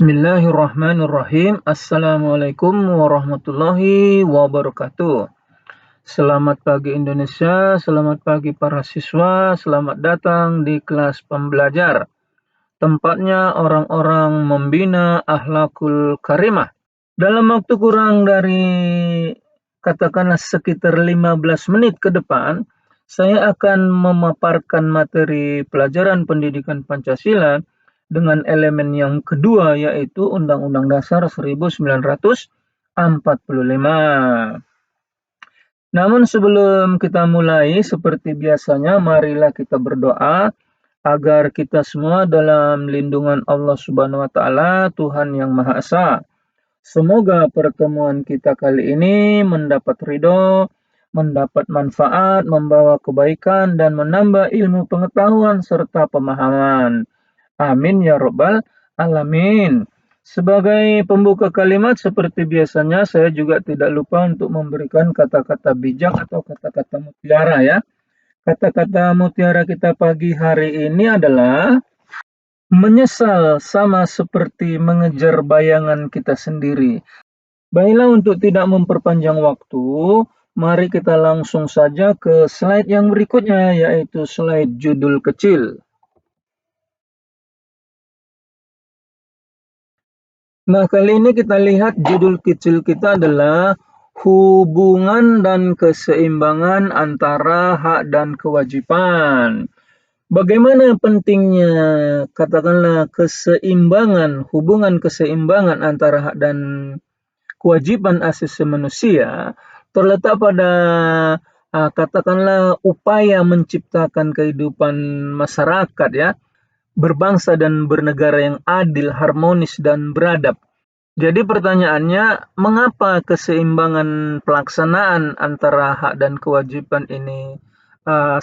Bismillahirrahmanirrahim. Assalamualaikum warahmatullahi wabarakatuh. Selamat pagi Indonesia, selamat pagi para siswa, selamat datang di kelas pembelajar. Tempatnya orang-orang membina akhlakul karimah. Dalam waktu kurang dari katakanlah sekitar 15 menit ke depan, saya akan memaparkan materi pelajaran pendidikan Pancasila dengan elemen yang kedua, yaitu Undang-Undang Dasar 1945. Namun sebelum kita mulai, seperti biasanya, marilah kita berdoa agar kita semua dalam lindungan Allah Subhanahu wa Ta'ala, Tuhan yang Maha Esa. Semoga pertemuan kita kali ini mendapat ridho, mendapat manfaat, membawa kebaikan, dan menambah ilmu pengetahuan serta pemahaman. Amin ya Rabbal Alamin. Sebagai pembuka kalimat, seperti biasanya, saya juga tidak lupa untuk memberikan kata-kata bijak atau kata-kata mutiara ya. Kata-kata mutiara kita pagi hari ini adalah menyesal sama seperti mengejar bayangan kita sendiri. Baiklah, untuk tidak memperpanjang waktu, mari kita langsung saja ke slide yang berikutnya, yaitu slide judul kecil. Nah, kali ini kita lihat judul kecil kita adalah hubungan dan keseimbangan antara hak dan kewajiban. Bagaimana pentingnya katakanlah keseimbangan, hubungan keseimbangan antara hak dan kewajiban asasi manusia terletak pada katakanlah upaya menciptakan kehidupan masyarakat ya, berbangsa dan bernegara yang adil, harmonis, dan beradab. Jadi pertanyaannya, mengapa keseimbangan pelaksanaan antara hak dan kewajiban ini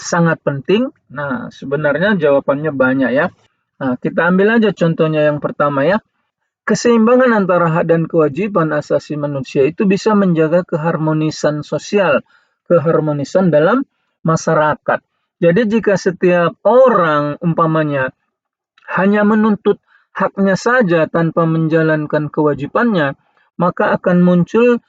sangat penting? Nah, sebenarnya jawabannya banyak ya. Nah, kita ambil aja contohnya yang pertama ya. Keseimbangan antara hak dan kewajiban asasi manusia itu bisa menjaga keharmonisan sosial, keharmonisan dalam masyarakat. Jadi jika setiap orang umpamanya hanya menuntut haknya saja tanpa menjalankan kewajibannya, maka akan muncul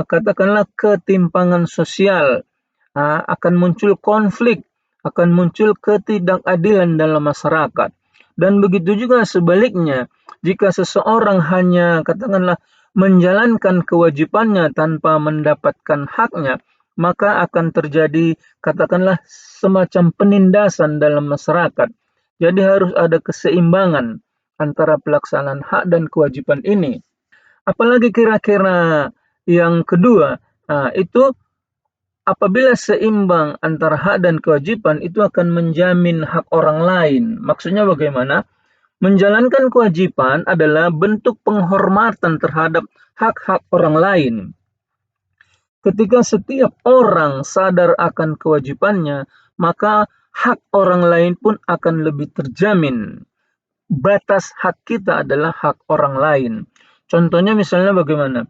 katakanlah ketimpangan sosial, akan muncul konflik, akan muncul ketidakadilan dalam masyarakat. Dan begitu juga sebaliknya, jika seseorang hanya katakanlah menjalankan kewajibannya tanpa mendapatkan haknya, maka akan terjadi katakanlah semacam penindasan dalam masyarakat. Jadi harus ada keseimbangan antara pelaksanaan hak dan kewajiban ini. Apalagi kira-kira yang kedua, itu apabila seimbang antara hak dan kewajiban, itu akan menjamin hak orang lain. Maksudnya bagaimana? Menjalankan kewajiban adalah bentuk penghormatan terhadap hak-hak orang lain. Ketika setiap orang sadar akan kewajibannya, maka hak orang lain pun akan lebih terjamin. Batas hak kita adalah hak orang lain. Contohnya misalnya bagaimana?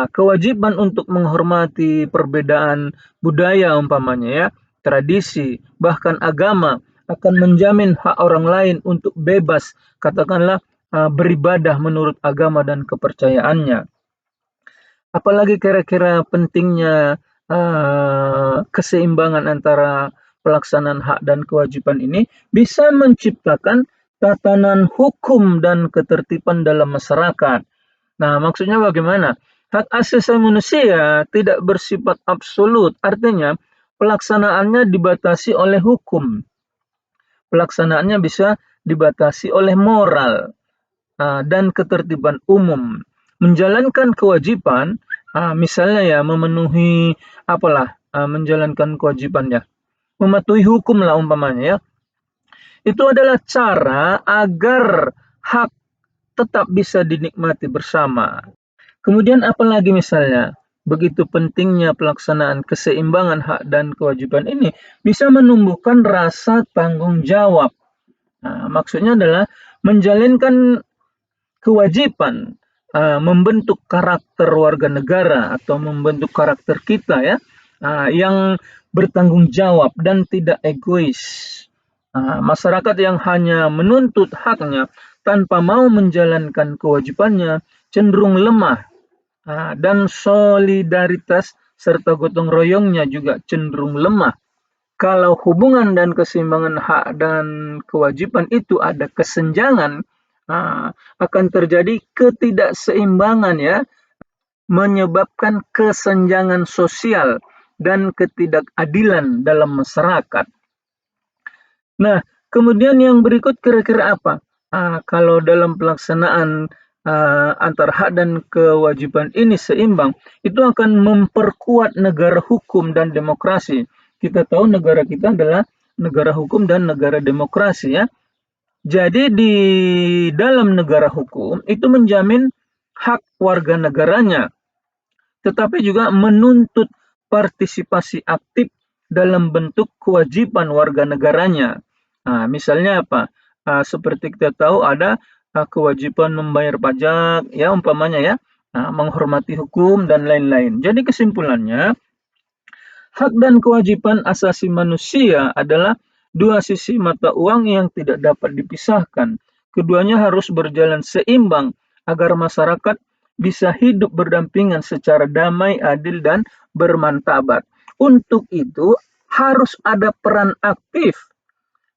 Kewajiban untuk menghormati perbedaan budaya umpamanya ya, tradisi, bahkan agama akan menjamin hak orang lain untuk bebas, katakanlah beribadah menurut agama dan kepercayaannya. Apalagi kira-kira pentingnya keseimbangan antara pelaksanaan hak dan kewajiban ini bisa menciptakan tatanan hukum dan ketertiban dalam masyarakat. Nah, maksudnya bagaimana? Hak asasi manusia tidak bersifat absolut, artinya pelaksanaannya dibatasi oleh hukum. Pelaksanaannya bisa dibatasi oleh moral dan ketertiban umum. Menjalankan kewajiban, misalnya ya memenuhi menjalankan kewajibannya, mematuhi hukum lah umpamanya ya. Itu adalah cara agar hak tetap bisa dinikmati bersama. Kemudian apalagi misalnya, begitu pentingnya pelaksanaan keseimbangan hak dan kewajiban ini bisa menumbuhkan rasa tanggung jawab. Maksudnya adalah menjalankan kewajiban membentuk karakter warga negara atau membentuk karakter kita ya, yang bertanggung jawab dan tidak egois. Masyarakat yang hanya menuntut haknya tanpa mau menjalankan kewajibannya cenderung lemah, dan solidaritas serta gotong royongnya juga cenderung lemah. Kalau hubungan dan keseimbangan hak dan kewajiban itu ada kesenjangan, akan terjadi ketidakseimbangan, ya, menyebabkan kesenjangan sosial dan ketidakadilan dalam masyarakat. Nah, kemudian yang berikut kira-kira apa? Kalau dalam pelaksanaan antara hak dan kewajiban ini seimbang, itu akan memperkuat negara hukum dan demokrasi. Kita tahu negara kita adalah negara hukum dan negara demokrasi, ya. Jadi di dalam negara hukum itu menjamin hak warga negaranya, tetapi juga menuntut partisipasi aktif dalam bentuk kewajiban warga negaranya. Misalnya apa? Seperti kita tahu ada kewajiban membayar pajak, ya, umpamanya, ya, menghormati hukum dan lain-lain. Jadi kesimpulannya, hak dan kewajiban asasi manusia adalah dua sisi mata uang yang tidak dapat dipisahkan. Keduanya harus berjalan seimbang agar masyarakat bisa hidup berdampingan secara damai, adil, dan bermartabat. Untuk itu harus ada peran aktif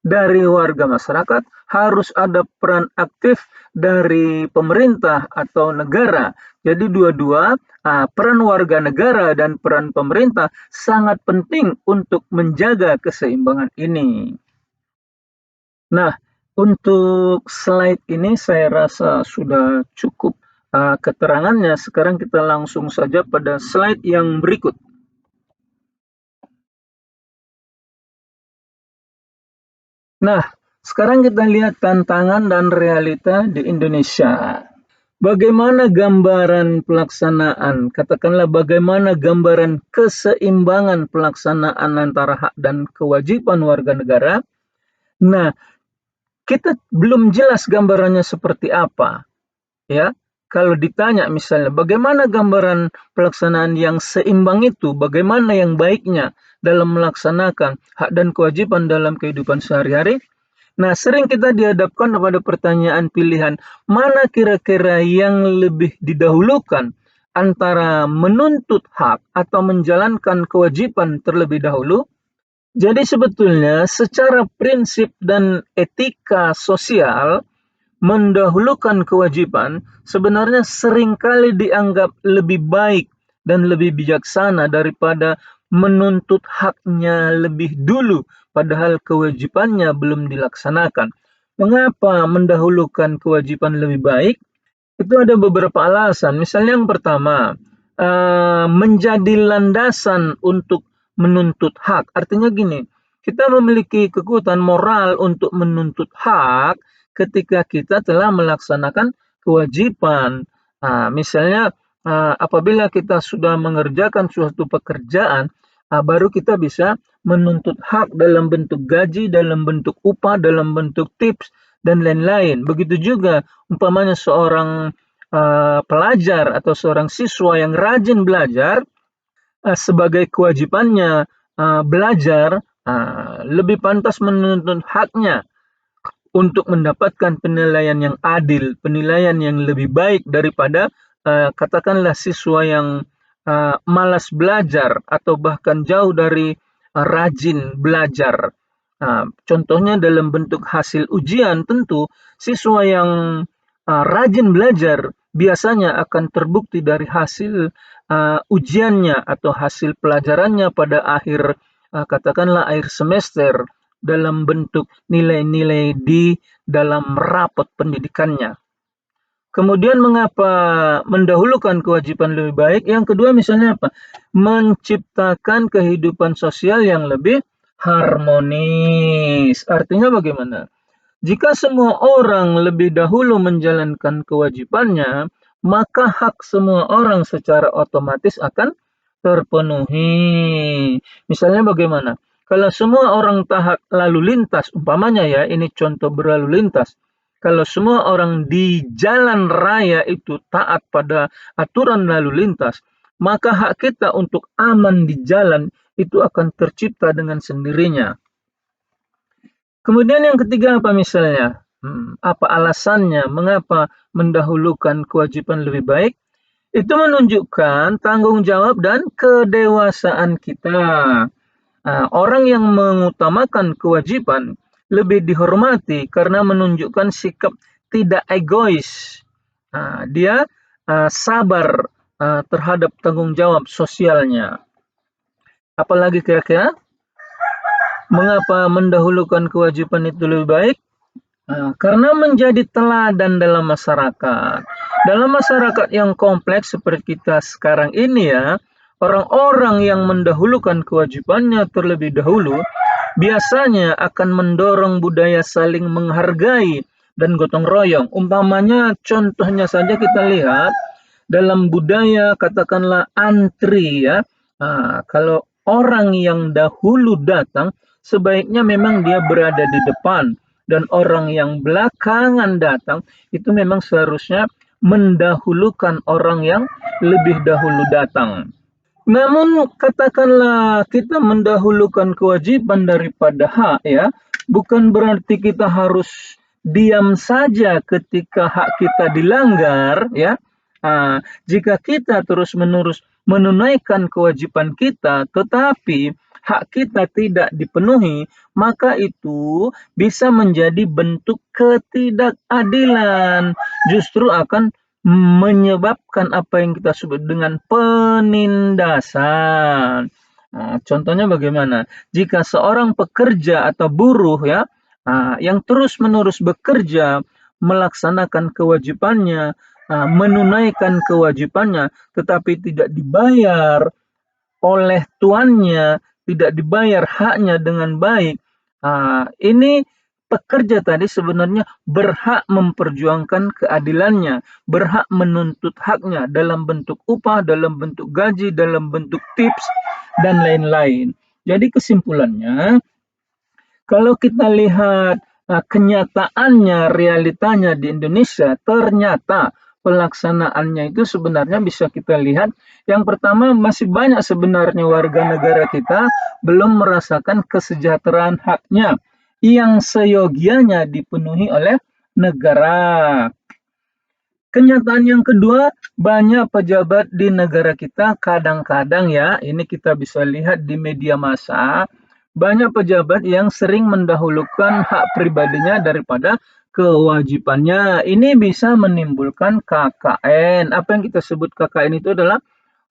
dari warga masyarakat, harus ada peran aktif dari pemerintah atau negara. Jadi dua-dua, peran warga negara dan peran pemerintah sangat penting untuk menjaga keseimbangan ini. Nah, untuk slide ini saya rasa sudah cukup keterangannya. Sekarang kita langsung saja pada slide yang berikut. Nah, sekarang kita lihat tantangan dan realita di Indonesia. Bagaimana gambaran pelaksanaan, katakanlah bagaimana gambaran keseimbangan pelaksanaan antara hak dan kewajiban warga negara? Nah, kita belum jelas gambarannya seperti apa, ya. Kalau ditanya misalnya bagaimana gambaran pelaksanaan yang seimbang itu, bagaimana yang baiknya dalam melaksanakan hak dan kewajiban dalam kehidupan sehari-hari? Nah, sering kita dihadapkan kepada pertanyaan pilihan, mana kira-kira yang lebih didahulukan antara menuntut hak atau menjalankan kewajiban terlebih dahulu? Jadi sebetulnya secara prinsip dan etika sosial, mendahulukan kewajiban sebenarnya seringkali dianggap lebih baik dan lebih bijaksana daripada menuntut haknya lebih dulu, padahal kewajibannya belum dilaksanakan. Mengapa mendahulukan kewajiban lebih baik? Itu ada beberapa alasan. Misalnya yang pertama, menjadi landasan untuk menuntut hak. Artinya gini, kita memiliki kekuatan moral untuk menuntut hak ketika kita telah melaksanakan kewajiban. Misalnya apabila kita sudah mengerjakan suatu pekerjaan, baru kita bisa menuntut hak dalam bentuk gaji, dalam bentuk upah, dalam bentuk tips, dan lain-lain. Begitu juga umpamanya seorang pelajar atau seorang siswa yang rajin belajar, sebagai kewajibannya belajar, lebih pantas menuntut haknya untuk mendapatkan penilaian yang adil, penilaian yang lebih baik daripada katakanlah siswa yang malas belajar atau bahkan jauh dari rajin belajar. Contohnya dalam bentuk hasil ujian, tentu siswa yang rajin belajar biasanya akan terbukti dari hasil ujiannya atau hasil pelajarannya pada akhir katakanlah akhir semester dalam bentuk nilai-nilai di dalam rapot pendidikannya. Kemudian mengapa mendahulukan kewajiban lebih baik? Yang kedua misalnya apa? Menciptakan kehidupan sosial yang lebih harmonis. Artinya bagaimana? Jika semua orang lebih dahulu menjalankan kewajibannya, maka hak semua orang secara otomatis akan terpenuhi. Misalnya bagaimana? Kalau semua orang taat lalu lintas, umpamanya, ya, ini contoh berlalu lintas. Kalau semua orang di jalan raya itu taat pada aturan lalu lintas, maka hak kita untuk aman di jalan itu akan tercipta dengan sendirinya. Kemudian yang ketiga apa misalnya? Apa alasannya? Mengapa mendahulukan kewajiban lebih baik? Itu menunjukkan tanggung jawab dan kedewasaan kita. Orang yang mengutamakan kewajiban lebih dihormati karena menunjukkan sikap tidak egois. Dia sabar terhadap tanggung jawab sosialnya. Apalagi kira-kira mengapa mendahulukan kewajiban itu lebih baik? Karena menjadi teladan dalam masyarakat. Dalam masyarakat yang kompleks seperti kita sekarang ini ya, orang-orang yang mendahulukan kewajibannya terlebih dahulu biasanya akan mendorong budaya saling menghargai dan gotong royong. Umpamanya contohnya saja kita lihat dalam budaya katakanlah antri ya. Kalau orang yang dahulu datang sebaiknya memang dia berada di depan, dan orang yang belakangan datang itu memang seharusnya mendahulukan orang yang lebih dahulu datang. Namun katakanlah kita mendahulukan kewajiban daripada hak ya, bukan berarti kita harus diam saja ketika hak kita dilanggar ya. Jika kita terus-menerus menunaikan kewajiban kita tetapi hak kita tidak dipenuhi, maka itu bisa menjadi bentuk ketidakadilan. Justru akan menyebabkan apa yang kita sebut dengan penindasan. Contohnya bagaimana? Jika seorang pekerja atau buruh ya, yang terus-menerus bekerja, melaksanakan kewajibannya, menunaikan kewajibannya, tetapi tidak dibayar oleh tuannya, tidak dibayar haknya dengan baik, ini pekerja tadi sebenarnya berhak memperjuangkan keadilannya, berhak menuntut haknya dalam bentuk upah, dalam bentuk gaji, dalam bentuk tips, dan lain-lain. Jadi kesimpulannya, kalau kita lihat kenyataannya, realitanya di Indonesia, ternyata pelaksanaannya itu sebenarnya bisa kita lihat. Yang pertama, masih banyak sebenarnya warga negara kita belum merasakan kesejahteraan haknya yang seyogianya dipenuhi oleh negara. Kenyataan yang kedua, banyak pejabat di negara kita kadang-kadang ya, ini kita bisa lihat di media massa, banyak pejabat yang sering mendahulukan hak pribadinya daripada kewajibannya. Ini bisa menimbulkan KKN. Apa yang kita sebut KKN itu adalah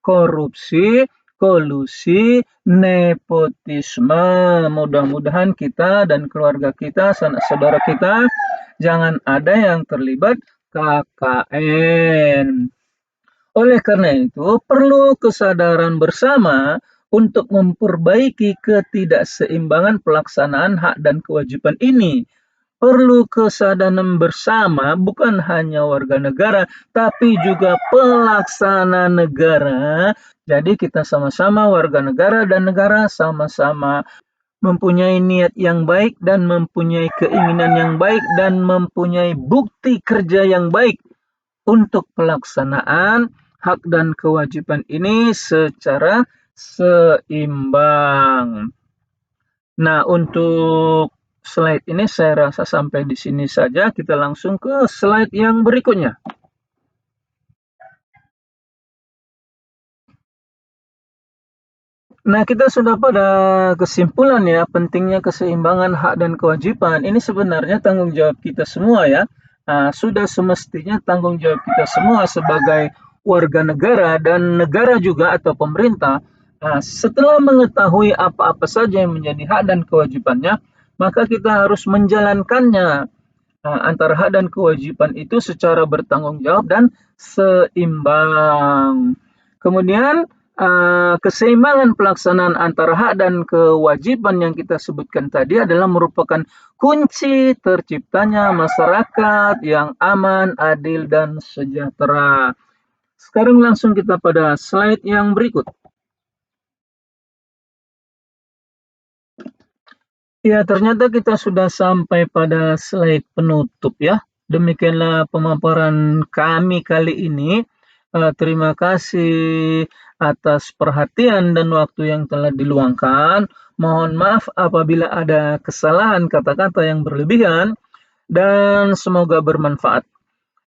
korupsi, kolusi, nepotisme. Mudah-mudahan kita dan keluarga kita, sanak saudara kita, jangan ada yang terlibat KKN. Oleh karena itu, perlu kesadaran bersama untuk memperbaiki ketidakseimbangan pelaksanaan hak dan kewajiban ini. Perlu kesadaran bersama bukan hanya warga negara, tapi juga pelaksana negara. Jadi kita sama-sama warga negara dan negara sama-sama mempunyai niat yang baik dan mempunyai keinginan yang baik dan mempunyai bukti kerja yang baik untuk pelaksanaan hak dan kewajiban ini secara seimbang. Nah, untuk slide ini saya rasa sampai di sini saja. Kita langsung ke slide yang berikutnya. Nah, kita sudah pada kesimpulan ya, pentingnya keseimbangan hak dan kewajiban. Ini sebenarnya tanggung jawab kita semua ya. Sudah semestinya tanggung jawab kita semua sebagai warga negara dan negara juga atau pemerintah. Setelah mengetahui apa-apa saja yang menjadi hak dan kewajibannya, maka kita harus menjalankannya. Antara hak dan kewajiban itu secara bertanggung jawab dan seimbang. Kemudian keseimbangan pelaksanaan antara hak dan kewajiban yang kita sebutkan tadi adalah merupakan kunci terciptanya masyarakat yang aman, adil, dan sejahtera. Sekarang langsung kita pada slide yang berikut. Ya, ternyata kita sudah sampai pada slide penutup ya. Demikianlah pemaparan kami kali ini. Terima kasih atas perhatian dan waktu yang telah diluangkan. Mohon maaf apabila ada kesalahan kata-kata yang berlebihan. dan semoga bermanfaat.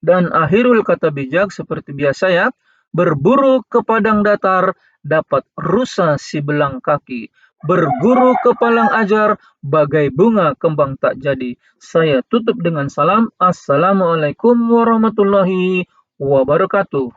Dan akhirul kata bijak seperti biasa ya, berburu ke padang datar dapat rusa si belang kaki. Berguru ke palang ajar bagai bunga kembang tak jadi. Saya tutup dengan salam. Assalamualaikum warahmatullahi wabarakatuh.